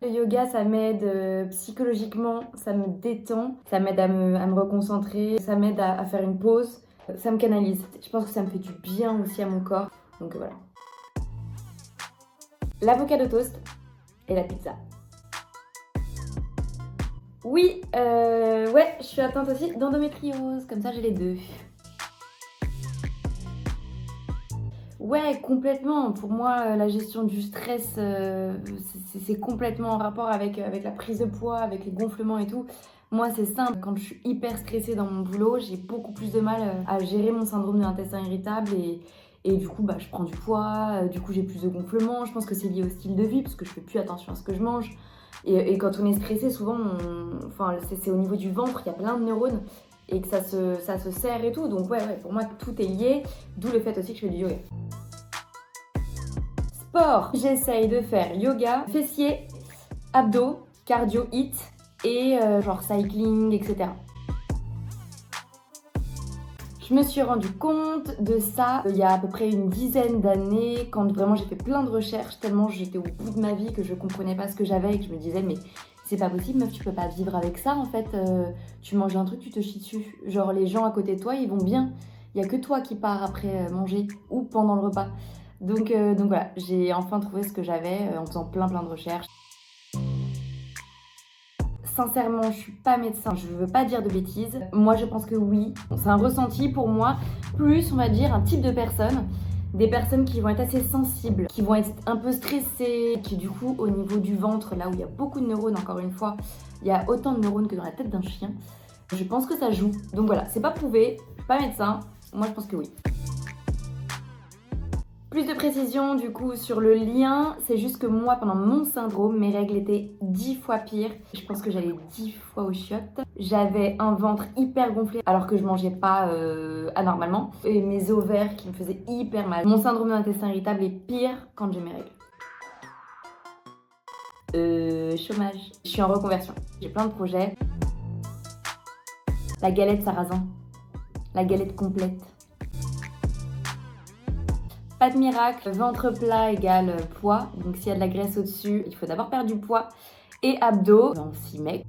Le yoga, ça m'aide psychologiquement, ça me détend, ça m'aide à me reconcentrer, ça m'aide à faire une pause, ça me canalise. Je pense que ça me fait du bien aussi à mon corps. Donc voilà. L'avocado toast et la pizza. Oui, ouais, je suis atteinte aussi d'endométriose, comme ça j'ai les deux. Ouais, complètement. Pour moi, la gestion du stress, c'est complètement en rapport avec la prise de poids, avec les gonflements et tout. Moi, c'est simple. Quand je suis hyper stressée dans mon boulot, j'ai beaucoup plus de mal à gérer mon syndrome de l'intestin irritable et du coup, bah, je prends du poids, du coup, j'ai plus de gonflements. Je pense que c'est lié au style de vie parce que je fais plus attention à ce que je mange. Et quand on est stressé, souvent, enfin, c'est au niveau du ventre, il y a plein de neurones et que ça se serre et tout. Donc ouais, pour moi, tout est lié. D'où le fait aussi que je fais du yoga. Sport, j'essaye de faire yoga, fessiers, abdos, cardio hit et genre cycling, etc. Je me suis rendu compte de ça il y a à peu près une dizaine d'années, quand vraiment j'ai fait plein de recherches, tellement j'étais au bout de ma vie que je comprenais pas ce que j'avais et que je me disais mais c'est pas possible meuf, tu peux pas vivre avec ça en fait, tu manges un truc, tu te chies dessus. Genre les gens à côté de toi ils vont bien, il y a que toi qui pars après manger ou pendant le repas. Donc voilà, j'ai enfin trouvé ce que j'avais en faisant plein de recherches. Sincèrement, je suis pas médecin, je veux pas dire de bêtises. Moi, je pense que oui. C'est un ressenti pour moi, plus on va dire un type de personne. Des personnes qui vont être assez sensibles, qui vont être un peu stressées, qui du coup, au niveau du ventre, là où il y a beaucoup de neurones, encore une fois, il y a autant de neurones que dans la tête d'un chien. Je pense que ça joue. Donc voilà, c'est pas prouvé, je suis pas médecin. Moi, je pense que oui. Plus de précision du coup sur le lien, c'est juste que moi pendant mon syndrome, mes règles étaient 10 fois pires. Je pense que j'allais 10 fois aux chiottes. J'avais un ventre hyper gonflé alors que je mangeais pas anormalement. Et mes ovaires qui me faisaient hyper mal. Mon syndrome de l'intestin irritable est pire quand j'ai mes règles. Chômage. Je suis en reconversion. J'ai plein de projets. La galette sarrasin. La galette complète. Pas de miracle, ventre plat égale poids. Donc s'il y a de la graisse au-dessus, il faut d'abord perdre du poids. Et abdos, on s'y met.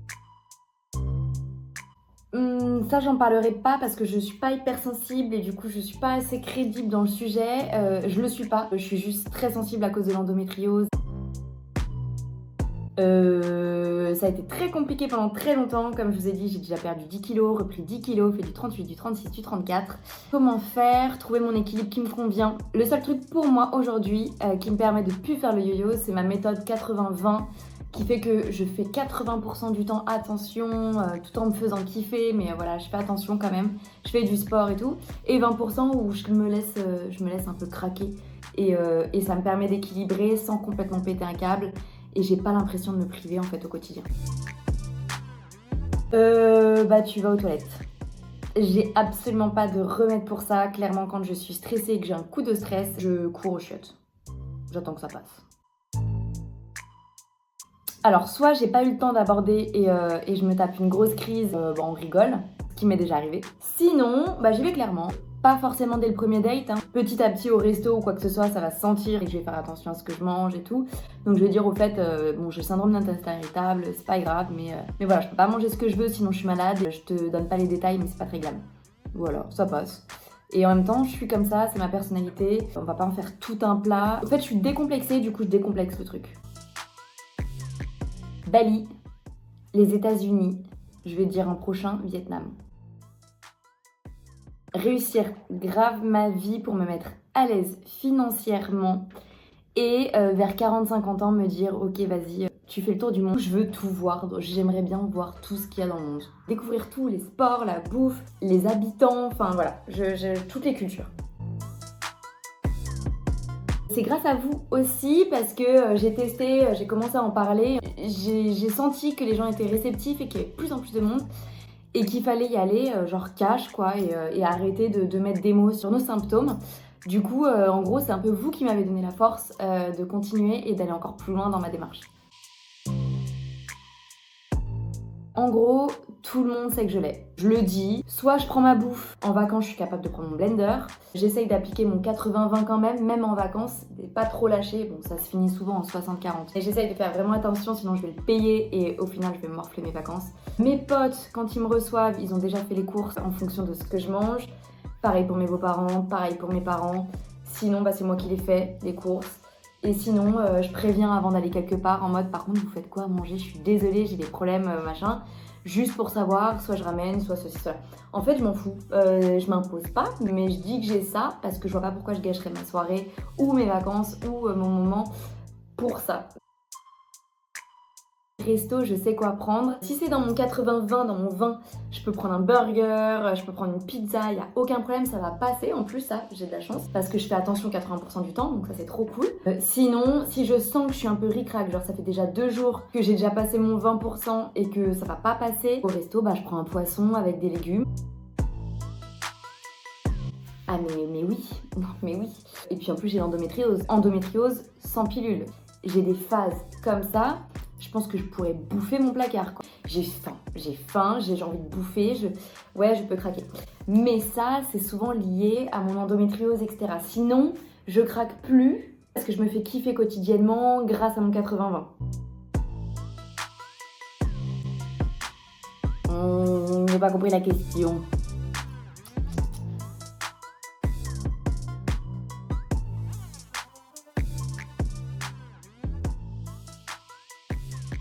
Ça j'en parlerai pas parce que je suis pas hypersensible et du coup je suis pas assez crédible dans le sujet. Je le suis pas, je suis juste très sensible à cause de l'endométriose. Ça a été très compliqué pendant très longtemps. Comme je vous ai dit, j'ai déjà perdu 10 kilos, repris 10 kilos, fait du 38, du 36, du 34. Comment faire? Trouver mon équilibre qui me convient. Le seul truc pour moi aujourd'hui qui me permet de plus faire le yo-yo, c'est ma méthode 80-20 qui fait que je fais 80% du temps attention tout en me faisant kiffer, mais voilà, je fais attention quand même. Je fais du sport et tout. Et 20% où je me laisse un peu craquer et ça me permet d'équilibrer sans complètement péter un câble. Et j'ai pas l'impression de me priver en fait au quotidien. Bah tu vas aux toilettes. J'ai absolument pas de remède pour ça. Clairement, quand je suis stressée et que j'ai un coup de stress, je cours aux chiottes. J'attends que ça passe. Alors, soit j'ai pas eu le temps d'aborder et je me tape une grosse crise, bon, on rigole, ce qui m'est déjà arrivé. Sinon, bah j'y vais clairement. Pas forcément dès le premier date, hein. Petit à petit au resto ou quoi que ce soit, ça va se sentir et que je vais faire attention à ce que je mange et tout. Donc je vais dire au fait, bon j'ai le syndrome d'intestin irritable, c'est pas grave, mais voilà, je peux pas manger ce que je veux sinon je suis malade. Je te donne pas les détails, mais c'est pas très grave. Voilà, ça passe. Et en même temps, je suis comme ça, c'est ma personnalité. On va pas en faire tout un plat. En fait, je suis décomplexée, du coup je décomplexe le truc. Bali, les États-Unis, je vais dire en prochain, Vietnam. Réussir grave ma vie pour me mettre à l'aise financièrement et vers 40-50 ans me dire ok vas-y tu fais le tour du monde, je veux tout voir, j'aimerais bien voir tout ce qu'il y a dans le monde. Découvrir tout, les sports, la bouffe, les habitants, enfin voilà, toutes les cultures. C'est grâce à vous aussi parce que j'ai testé, j'ai commencé à en parler, j'ai senti que les gens étaient réceptifs et qu'il y avait de plus en plus de monde. Et qu'il fallait y aller, genre cash quoi, et arrêter de mettre des mots sur nos symptômes. Du coup, en gros, c'est un peu vous qui m'avez donné la force de continuer et d'aller encore plus loin dans ma démarche. En gros, tout le monde sait que je l'ai. Je le dis, soit je prends ma bouffe, en vacances je suis capable de prendre mon blender, j'essaye d'appliquer mon 80-20 quand même en vacances, et pas trop lâcher, bon ça se finit souvent en 60-40. Et j'essaye de faire vraiment attention, sinon je vais le payer et au final je vais morfler mes vacances. Mes potes, quand ils me reçoivent, ils ont déjà fait les courses en fonction de ce que je mange. Pareil pour mes beaux-parents, pareil pour mes parents. Sinon, c'est moi qui les fais, les courses. Et sinon, je préviens avant d'aller quelque part en mode par contre, vous faites quoi à manger? Je suis désolée, j'ai des problèmes, machin. Juste pour savoir, soit je ramène, soit ceci, cela. En fait, je m'en fous. Je m'impose pas, mais je dis que j'ai ça parce que je vois pas pourquoi je gâcherais ma soirée ou mes vacances ou mon moment pour ça. Resto, je sais quoi prendre. Si c'est dans mon 80-20, dans mon 20, je peux prendre un burger, je peux prendre une pizza, il n'y a aucun problème, ça va passer. En plus, ça, j'ai de la chance parce que je fais attention 80% du temps, donc ça c'est trop cool. Sinon, si je sens que je suis un peu ric-rac, genre ça fait déjà 2 jours que j'ai déjà passé mon 20% et que ça va pas passer, au resto, je prends un poisson avec des légumes. Ah mais oui, non mais oui. Et puis en plus j'ai l'endométriose. Endométriose sans pilule. J'ai des phases comme ça. Je pense que je pourrais bouffer mon placard, quoi. J'ai faim, j'ai envie de bouffer, ouais, je peux craquer. Mais ça, c'est souvent lié à mon endométriose, etc. Sinon, je craque plus parce que je me fais kiffer quotidiennement grâce à mon 80-20. On n'a pas compris la question.